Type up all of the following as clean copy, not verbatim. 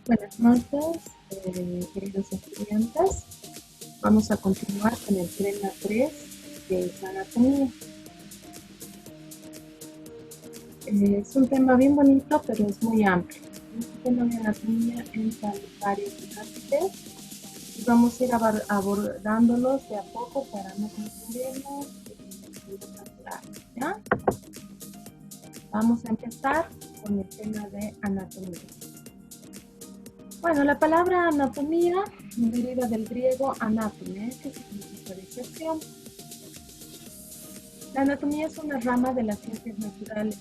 Buenas noches, queridos estudiantes. Vamos a continuar con el tema 3 de anatomía. Es un tema bien bonito, pero es muy amplio. Este tema de anatomía entra en varios capitas y vamos a ir abordándolos de a poco para no confundirnos y capturarlos, ¿ya? Vamos a empezar con el tema de anatomía. Bueno, la palabra anatomía deriva del griego anátome, que significa disección. La anatomía es una rama de las ciencias naturales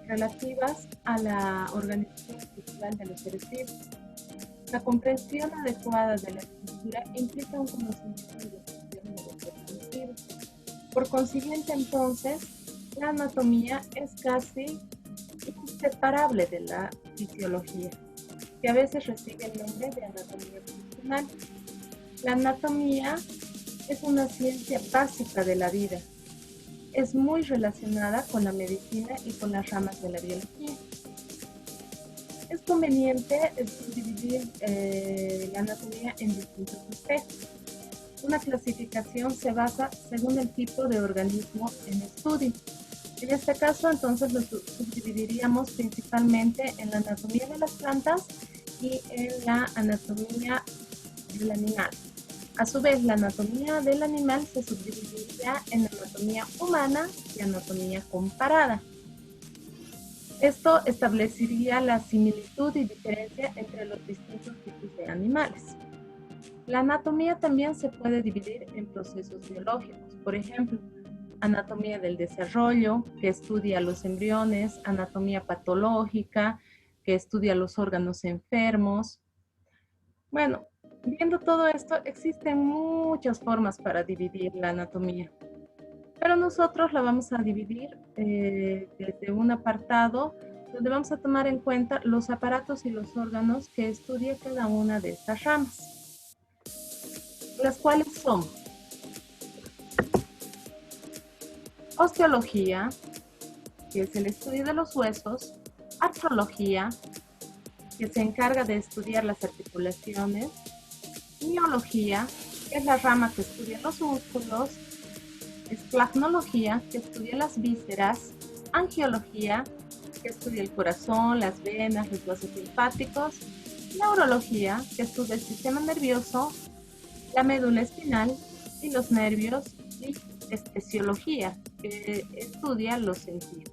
relativas a la organización estructural de los seres vivos. La comprensión adecuada de la estructura implica un conocimiento de la función de los órganos vivos. Por consiguiente, entonces, la anatomía es casi inseparable de la fisiología, que a veces recibe el nombre de anatomía funcional. La anatomía es una ciencia básica de la vida. Es muy relacionada con la medicina y con las ramas de la biología. Es conveniente subdividir la anatomía en distintos aspectos. Una clasificación se basa según el tipo de organismo en estudio. En este caso, entonces, lo subdividiríamos principalmente en la anatomía de las plantas y en la anatomía del animal. A su vez, la anatomía del animal se subdividiría en anatomía humana y anatomía comparada. Esto establecería la similitud y diferencia entre los distintos tipos de animales. La anatomía también se puede dividir en procesos biológicos. Por ejemplo, anatomía del desarrollo, que estudia los embriones, anatomía patológica, que estudia los órganos enfermos. Bueno, viendo todo esto, existen muchas formas para dividir la anatomía, pero nosotros la vamos a dividir desde un apartado donde vamos a tomar en cuenta los aparatos y los órganos que estudia cada una de estas ramas, las cuales son osteología, que es el estudio de los huesos; artrología, que se encarga de estudiar las articulaciones; miología, que es la rama que estudia los músculos; esplagnología, que estudia las vísceras; angiología, que estudia el corazón, las venas, los vasos linfáticos; neurología, que estudia el sistema nervioso, la médula espinal y los nervios; y especiología, que estudia los sentidos.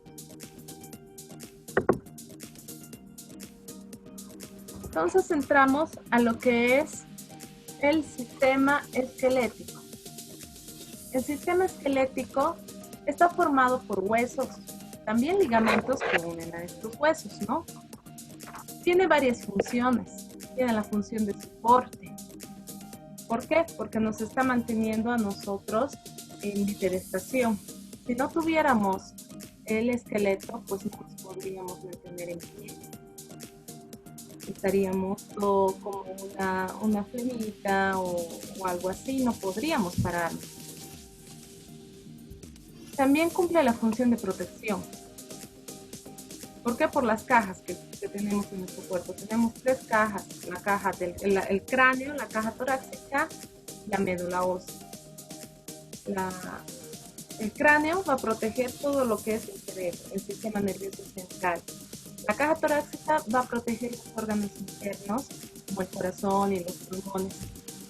Entonces entramos a lo que es el sistema esquelético. El sistema esquelético está formado por huesos, también ligamentos que unen a estos huesos, ¿no? Tiene varias funciones. Tiene la función de soporte. ¿Por qué? Porque nos está manteniendo a nosotros en bipedestación. Si no tuviéramos el esqueleto, pues no nos podríamos mantener en pie. Estaríamos como una flemita o algo así, no podríamos pararnos. También cumple la función de protección. ¿Por qué? Por las cajas que tenemos en nuestro cuerpo. Tenemos 3 cajas: la caja del cráneo, la caja torácica y la médula ósea. El cráneo va a proteger todo lo que es el cerebro, el sistema nervioso central. La caja torácica va a proteger los órganos internos, como el corazón y los pulmones.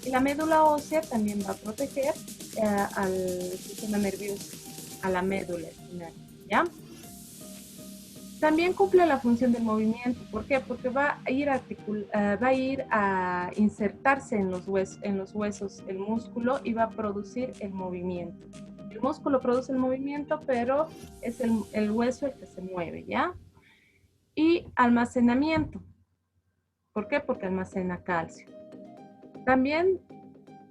Y la médula ósea también va a proteger al sistema nervioso, a la médula espinal, ¿ya? También cumple la función del movimiento. ¿Por qué? Porque va a ir a insertarse en los huesos el músculo y va a producir el movimiento. El músculo produce el movimiento, pero es el hueso el que se mueve, ¿ya? Y almacenamiento. ¿Por qué? Porque almacena calcio. También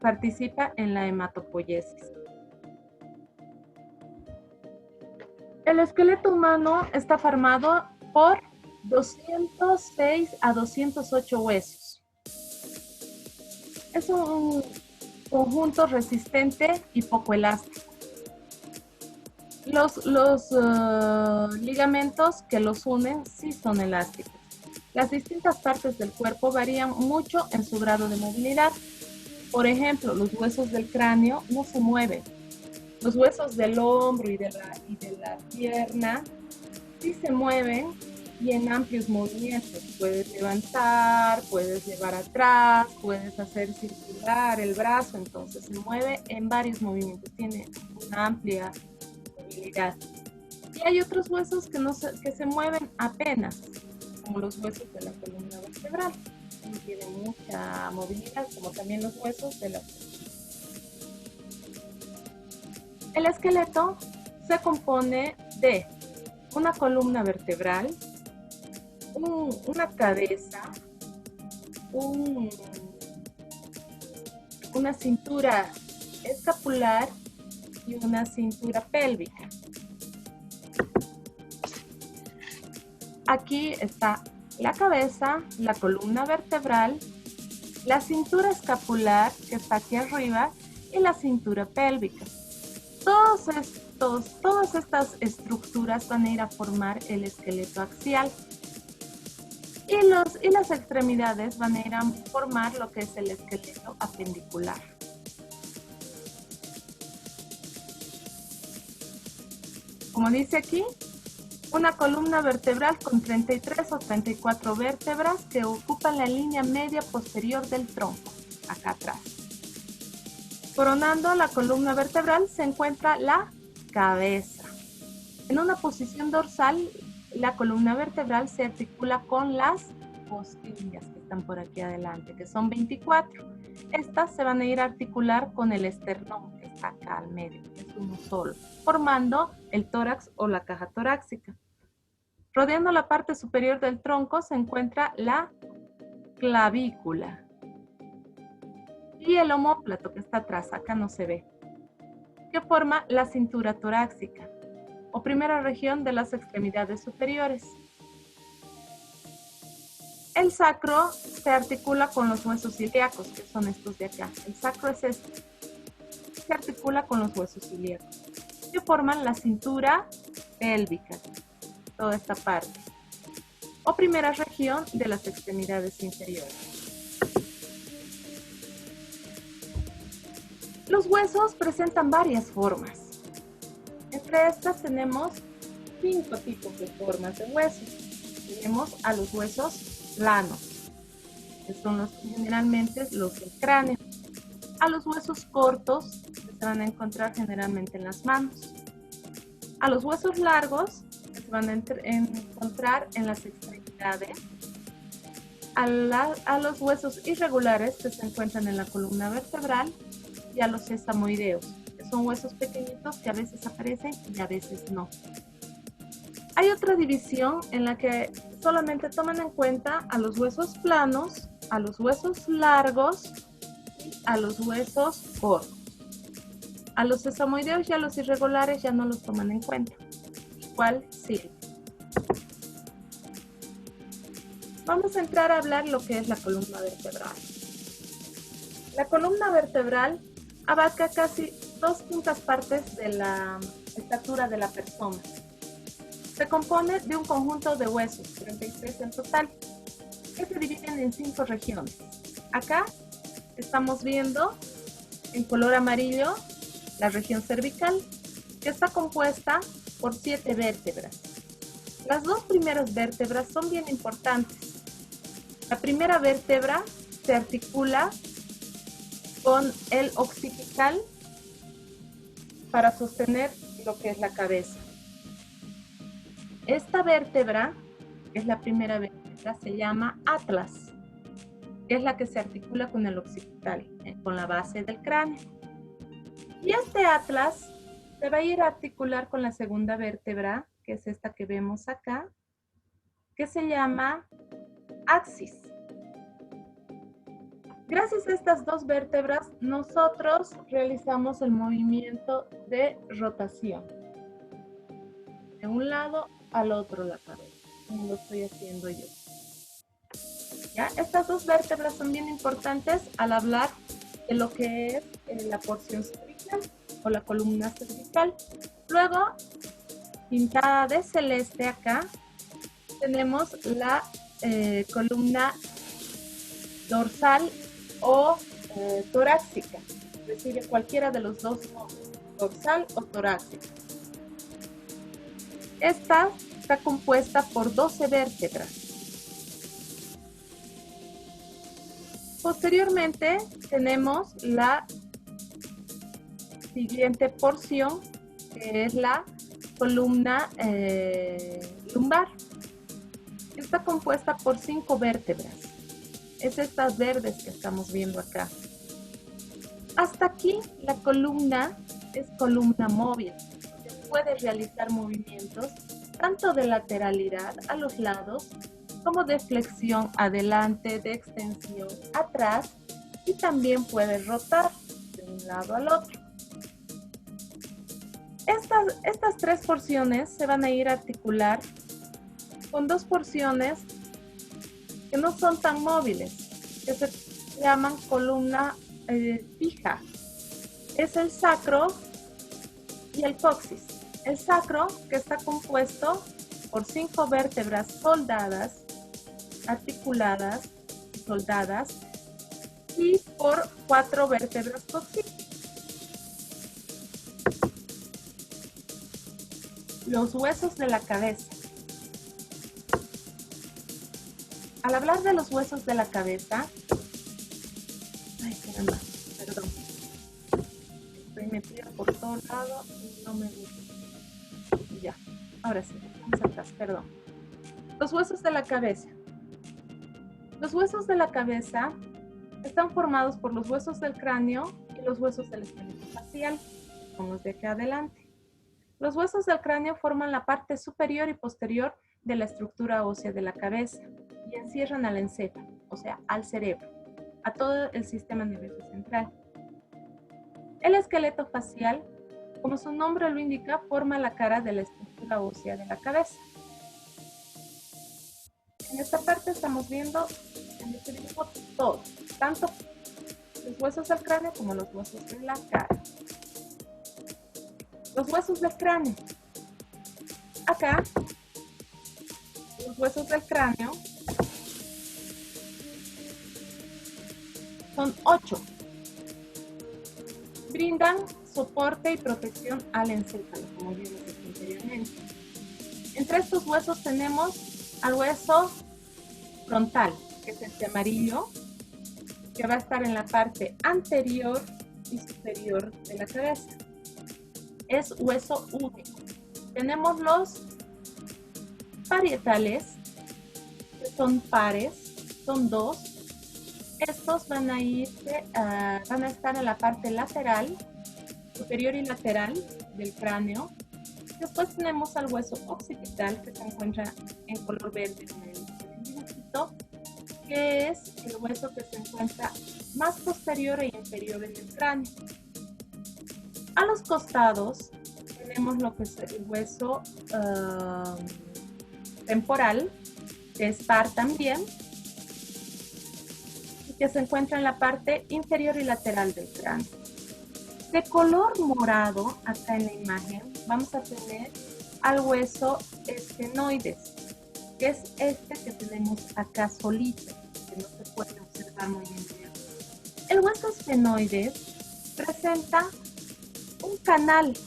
participa en la hematopoiesis. El esqueleto humano está formado por 206 a 208 huesos. Es un conjunto resistente y poco elástico. Los ligamentos que los unen sí son elásticos. Las distintas partes del cuerpo varían mucho en su grado de movilidad. Por ejemplo, los huesos del cráneo no se mueven. Los huesos del hombro y de la pierna sí se mueven y en amplios movimientos. Puedes levantar, puedes llevar atrás, puedes hacer circular el brazo, entonces se mueve en varios movimientos, tiene una amplia movilidad. Y hay otros huesos que se mueven apenas, como los huesos de la columna vertebral. No tienen mucha movilidad, como también los huesos de la columna. El esqueleto se compone de una columna vertebral, una cabeza, una cintura escapular y una cintura pélvica. Aquí está la cabeza, la columna vertebral, la cintura escapular que está aquí arriba y la cintura pélvica. Todas estas estructuras van a ir a formar el esqueleto axial y las extremidades van a ir a formar lo que es el esqueleto apendicular. Como dice aquí, una columna vertebral con 33 o 34 vértebras que ocupan la línea media posterior del tronco, acá atrás. Coronando la columna vertebral se encuentra la cabeza. En una posición dorsal, la columna vertebral se articula con las costillas que están por aquí adelante, que son 24. Estas se van a ir a articular con el esternón, que está acá al medio, que es uno solo, formando el tórax o la caja torácica. Rodeando la parte superior del tronco se encuentra la clavícula. Y el omóplato que está atrás, acá no se ve, que forma la cintura torácica o primera región de las extremidades superiores. El sacro se articula con los huesos ilíacos, que son estos de acá. El sacro es este. Se articula con los huesos ilíacos, que forman la cintura pélvica, toda esta parte, o primera región de las extremidades inferiores. Los huesos presentan varias formas. Entre estas tenemos 5 tipos de formas de huesos. Tenemos a los huesos planos, que son generalmente los del cráneo. A los huesos cortos, que se van a encontrar generalmente en las manos. A los huesos largos, que se van a encontrar en las extremidades. A los huesos irregulares, que se encuentran en la columna vertebral. Y a los sesamoideos, que son huesos pequeñitos que a veces aparecen y a veces no. Hay otra división en la que solamente toman en cuenta a los huesos planos, a los huesos largos y a los huesos cortos. A los sesamoideos y a los irregulares ya no los toman en cuenta. Igual sirve. Vamos a entrar a hablar lo que es la columna vertebral. La columna vertebral abarca casi 2/5 partes de la estatura de la persona. Se compone de un conjunto de huesos, 33 en total, que se dividen en 5 regiones. Acá estamos viendo en color amarillo la región cervical, que está compuesta por 7 vértebras. Las 2 primeras vértebras son bien importantes. La primera vértebra se articula con el occipital para sostener lo que es la cabeza. Esta vértebra, que es la primera vértebra, se llama atlas, que es la que se articula con el occipital, con la base del cráneo. Y este atlas se va a ir a articular con la segunda vértebra, que es esta que vemos acá, que se llama axis. Gracias a estas 2 vértebras, nosotros realizamos el movimiento de rotación. De un lado al otro la cabeza, como lo estoy haciendo yo. ¿Ya? Estas 2 vértebras son bien importantes al hablar de lo que es la porción cervical o la columna cervical. Luego, pintada de celeste acá, tenemos columna dorsal o torácica. Recibe cualquiera de los dos nombres, dorsal o torácica. Esta está compuesta por 12 vértebras. Posteriormente tenemos la siguiente porción, que es la columna lumbar. Está compuesta por 5 vértebras. Es estas verdes que estamos viendo acá. Hasta aquí la columna es columna móvil. Se puede realizar movimientos tanto de lateralidad a los lados como de flexión adelante, de extensión atrás, y también puede rotar de un lado al otro. Estas 3 porciones se van a ir a articular con 2 porciones que no son tan móviles, que se llaman columna fija. Es el sacro y el coxis. El sacro, que está compuesto por 5 vértebras soldadas, articuladas, soldadas, y por 4 vértebras coxis. Los huesos de la cabeza. Al hablar de los huesos de la cabeza, ay, caramba, perdón, estoy metida por todo lado y no me gusta. Ya, ahora sí, vamos atrás, perdón. Los huesos de la cabeza. Los huesos de la cabeza están formados por los huesos del cráneo y los huesos del esqueleto facial, como los de acá adelante. Los huesos del cráneo forman la parte superior y posterior de la estructura ósea de la cabeza y encierran al encéfalo, o sea, al cerebro, a todo el sistema nervioso central. El esqueleto facial, como su nombre lo indica, forma la cara de la estructura ósea de la cabeza. En esta parte estamos viendo en este dibujo todo, tanto los huesos del cráneo como los huesos de la cara. Los huesos del cráneo. Acá, los huesos del cráneo son 8. Brindan soporte y protección al encéfalo, como vimos anteriormente. Entre estos huesos tenemos al hueso frontal, que es este amarillo, que va a estar en la parte anterior y superior de la cabeza. Es hueso único. Tenemos los parietales, que son pares, son 2. Estos van a estar en la parte lateral, superior y lateral del cráneo. Después tenemos al hueso occipital, que se encuentra en color verde en el dibujito, que es el hueso que se encuentra más posterior e inferior en el cráneo. A los costados tenemos lo que es el hueso temporal, que es par también, y que se encuentra en la parte inferior y lateral del cráneo. De color morado, acá en la imagen, vamos a tener al hueso esfenoides, que es este que tenemos acá solito, que no se puede observar muy bien. El hueso esfenoides presenta un canal.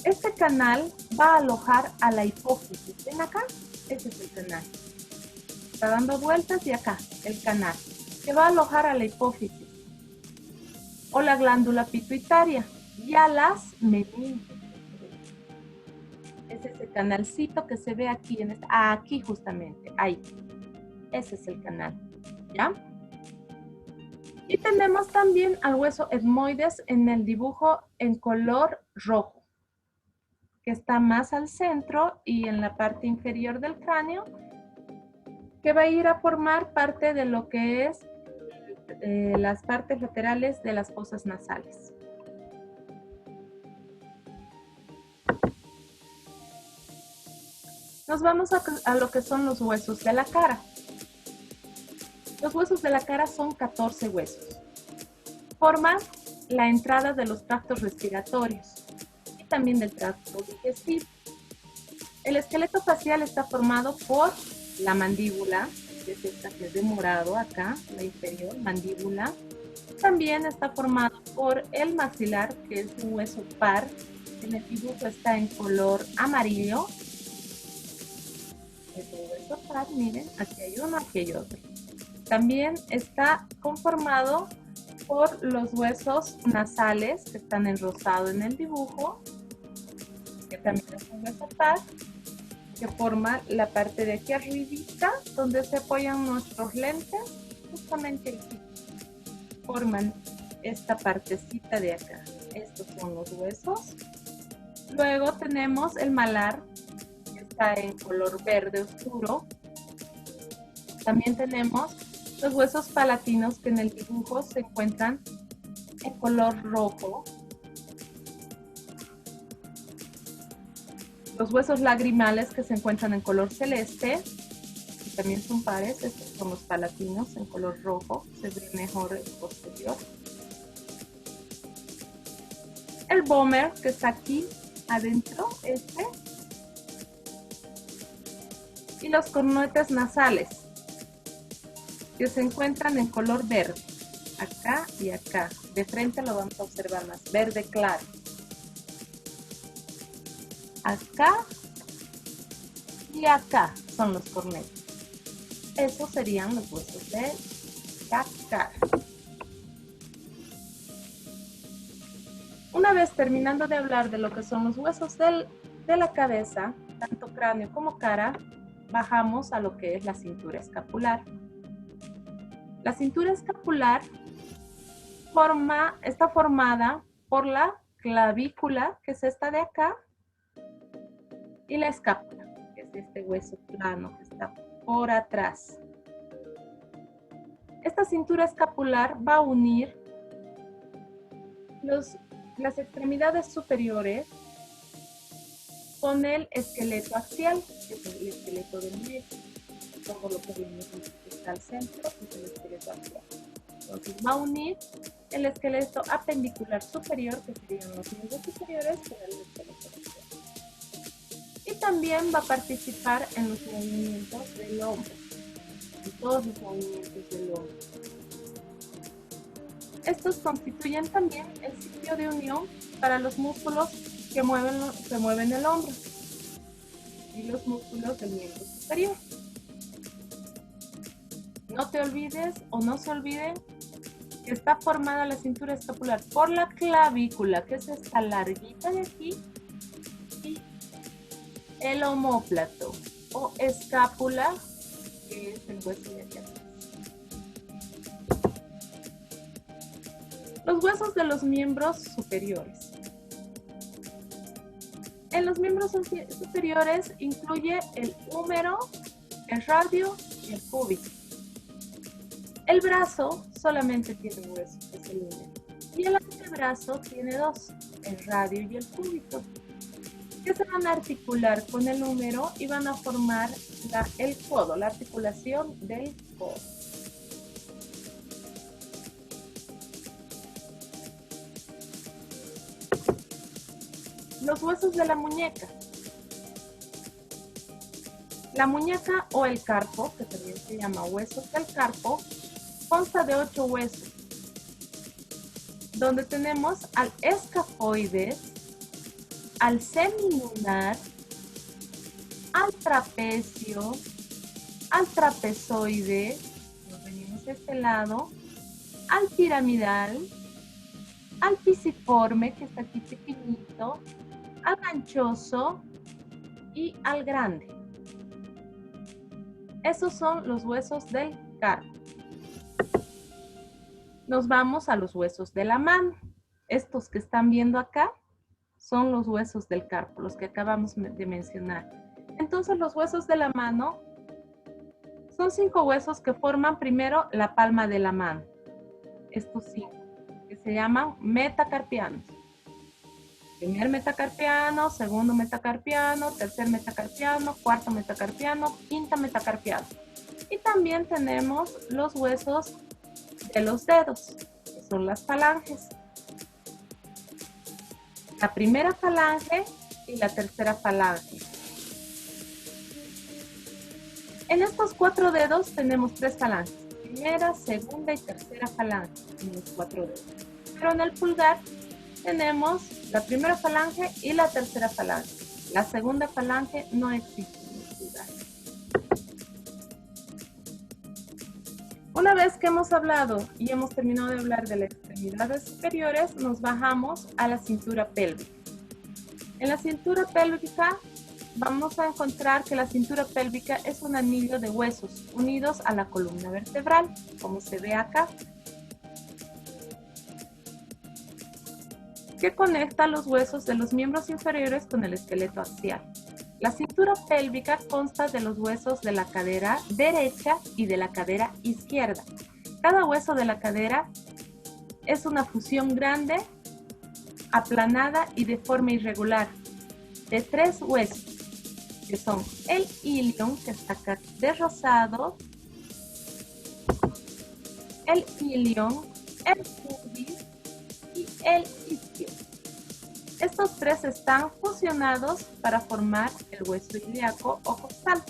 Este canal va a alojar a la hipófisis. ¿Ven acá? Ese es el canal. Está dando vueltas y acá, el canal, que va a alojar a la hipófisis o la glándula pituitaria y a las meninges. Es ese canalcito que se ve aquí, aquí justamente, ahí. Ese es el canal, ¿ya? Y tenemos también al hueso etmoides en el dibujo en color rojo, que está más al centro y en la parte inferior del cráneo, que va a ir a formar parte de lo que es las partes laterales de las fosas nasales. Nos vamos a lo que son los huesos de la cara. Los huesos de la cara son 14 huesos. Forman la entrada de los tractos respiratorios y también del tracto digestivo. El esqueleto facial está formado por la mandíbula, que es esta que es de morado acá, la inferior, mandíbula. También está formado por el maxilar, que es un hueso par. En el dibujo está en color amarillo. Es un hueso par, miren, aquí hay uno, aquí hay otro. También está conformado por los huesos nasales, que están en rosado en el dibujo, que también es un hueso par, que forma la parte de aquí arribita, donde se apoyan nuestros lentes, justamente aquí. Forman esta partecita de acá. Estos son los huesos. Luego tenemos el malar, que está en color verde oscuro. También tenemos los huesos palatinos, que en el dibujo se encuentran en color rojo. Los huesos lagrimales, que se encuentran en color celeste, y también son pares. Estos son los palatinos en color rojo, se ve mejor el posterior. El vomer, que está aquí adentro, y los cornuetes nasales, que se encuentran en color verde, acá y acá. De frente lo vamos a observar más, verde claro. Acá y acá son los cornetes. Esos serían los huesos de la cara. Una vez terminando de hablar de lo que son los huesos de la cabeza, tanto cráneo como cara, bajamos a lo que es la cintura escapular. La cintura escapular está formada por la clavícula, que es esta de acá, y la escápula, que es este hueso plano que está por atrás. Esta cintura escapular va a unir las extremidades superiores con el esqueleto axial, que es el esqueleto del medio. Todo lo que viene está al centro es el esqueleto axial. Entonces va a unir el esqueleto apendicular superior, que serían los miembros superiores, con el esqueleto axial. Y también va a participar en los movimientos del hombro, en todos los movimientos del hombro. Estos constituyen también el sitio de unión para los músculos que mueven el hombro y los músculos del miembro superior. No te olvides o no se olviden que está formada la cintura escapular por la clavícula, que es esta larguita de aquí, y el omóplato o escápula, que es el hueso de aquí atrás. Los huesos de los miembros superiores. En los miembros superiores incluye el húmero, el radio y el cúbito. El brazo solamente tiene un hueso, que es el húmero. Y el antebrazo tiene dos, el radio y el cúbito, que se van a articular con el húmero y van a formar el codo, la articulación del codo. Los huesos de la muñeca. La muñeca o el carpo, que también se llama huesos del carpo, consta de 8 huesos, donde tenemos al escafoides, al semilunar, al trapecio, al trapezoide, nos venimos de este lado, al piramidal, al pisiforme, que está aquí pequeñito, al ganchoso y al grande. Esos son los huesos del carpo. Nos vamos a los huesos de la mano. Estos que están viendo acá son los huesos del carpo, los que acabamos de mencionar. Entonces los huesos de la mano son 5 huesos que forman primero la palma de la mano. Estos 5, que se llaman metacarpianos. Primer metacarpiano, segundo metacarpiano, tercer metacarpiano, cuarto metacarpiano, quinta metacarpiano. Y también tenemos los huesos de los dedos, que son las falanges. La primera falange y la tercera falange. En estos 4 dedos tenemos 3 falanges. Primera, segunda y tercera falange en los 4 dedos. Pero en el pulgar tenemos la primera falange y la tercera falange. La segunda falange no existe en el pulgar. Una vez que hemos hablado y hemos terminado de hablar de las extremidades superiores, nos bajamos a la cintura pélvica. En la cintura pélvica vamos a encontrar que la cintura pélvica es un anillo de huesos unidos a la columna vertebral, como se ve acá, que conecta los huesos de los miembros inferiores con el esqueleto axial. La cintura pélvica consta de los huesos de la cadera derecha y de la cadera izquierda. Cada hueso de la cadera es una fusión grande, aplanada y de forma irregular, de 3 huesos, que son el ilion, que está acá de rosado, el ilion, el pubis y el isquio. Estos 3 están fusionados para formar el hueso ilíaco o costal.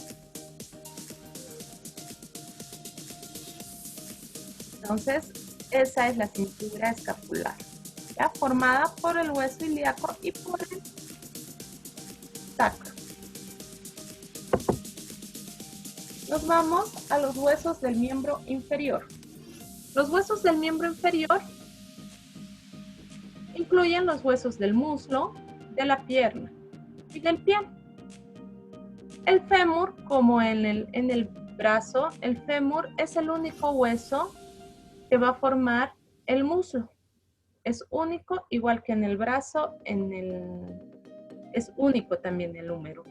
Entonces, esa es la cintura escapular, ¿ya? Formada por el hueso ilíaco y por el sacro. Nos vamos a los huesos del miembro inferior. Los huesos del miembro inferior incluyen los huesos del muslo, de la pierna y del pie. El fémur, como en el brazo, el fémur es el único hueso que va a formar el muslo. Es único, igual que en el brazo, es único también el húmero.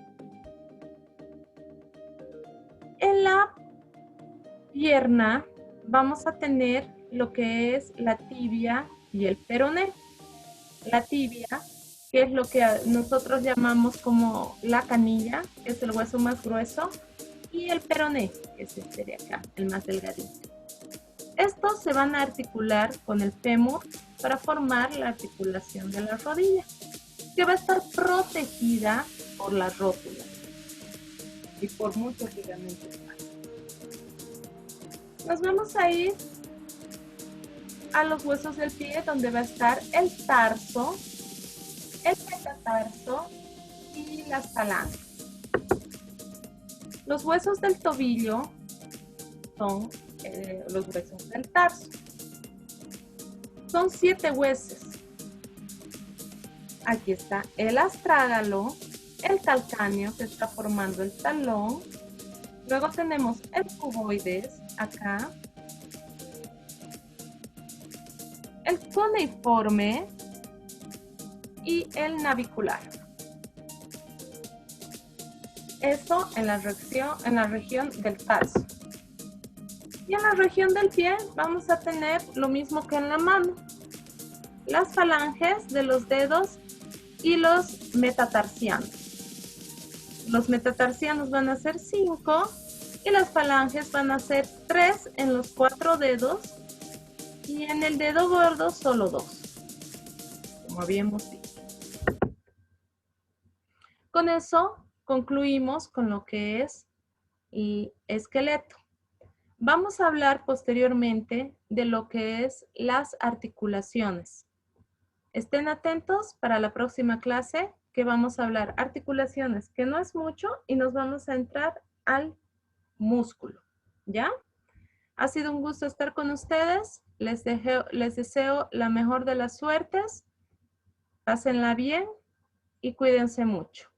En la pierna vamos a tener lo que es la tibia y el peroné. La tibia, que es lo que nosotros llamamos como la canilla, que es el hueso más grueso, y el peroné, que es este de acá, el más delgadito. Estos se van a articular con el fémur para formar la articulación de la rodilla, que va a estar protegida por la rótula y por muchos ligamentos más. Nos vamos a ir a los huesos del pie, donde va a estar el tarso, el metatarso y las falanges. Los huesos del tobillo son los huesos del tarso. Son 7 huesos. Aquí está el astrágalo, el calcáneo que está formando el talón. Luego tenemos el cuboides acá, el cuneiforme y el navicular. Eso en la región del tarso. Y en la región del pie vamos a tener lo mismo que en la mano. Las falanges de los dedos y los metatarsianos. Los metatarsianos van a ser 5 y las falanges van a ser 3 en los 4 dedos y en el dedo gordo solo 2, como habíamos dicho. Con eso concluimos con lo que es el esqueleto. Vamos a hablar posteriormente de lo que es las articulaciones. Estén atentos para la próxima clase que vamos a hablar articulaciones, que no es mucho, y nos vamos a entrar al músculo, ¿ya? Ha sido un gusto estar con ustedes. Les deseo la mejor de las suertes. Pásenla bien y cuídense mucho.